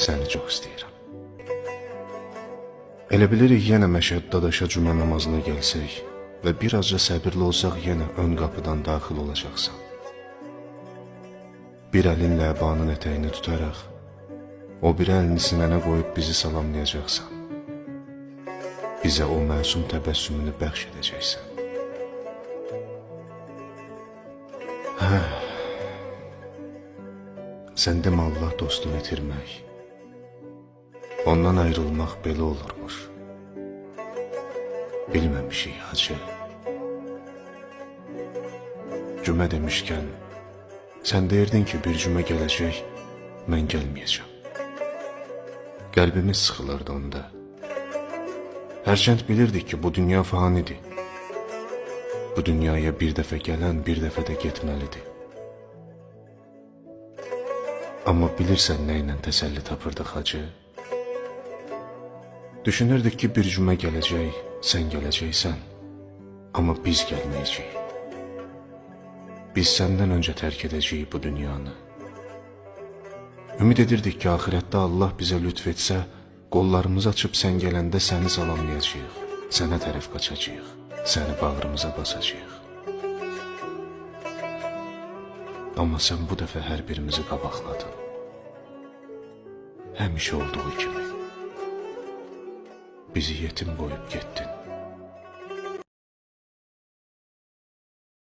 Səni çox istəyirəm. Elə bilirik yenə Məşəd dadaşa cümə namazına gəlsək və birazca səbirli olsaq yenə ön qapıdan daxil olacaqsan. Bir əlinlə əbanın ətəyini tutaraq, o bir əlini sinənə qoyub bizi salamlayacaqsan. Bizə o məsum təbəssümünü bəxş edəcəksən. Sən demə Allah dostunu itirmək, ondan ayrılmaq belə olurmuş. Bilməmişik hacı. Cümə demişkən, sən deyirdin ki bir cümə gələcək, mən gəlməyəcəm. Qəlbimiz sıxılırdı onda. Hərçənd bilirdik ki bu dünya fanidir. Bu dünyaya bir dəfə gələn bir dəfə də getməlidir. Amma bilirsən nə ilə təsəlli tapırdıq hacı? Düşünürdük ki bir cümə gələcək, sən gələcəksən, amma biz gəlməyəcəyik. Biz səndən öncə tərk edəcəyik bu dünyanı. Ümid edirdik ki axirətdə Allah bizə lütf etsə, qollarımızı açıb sən gələndə səni salamlayacağıq, sənə tərəf qaçacağıq, səni bağrımıza basacağıq. Amma sən bu dəfə hər birimizi qabaqladın. Həmişə olduğu kimi. Bizi yetim qoyub getdin.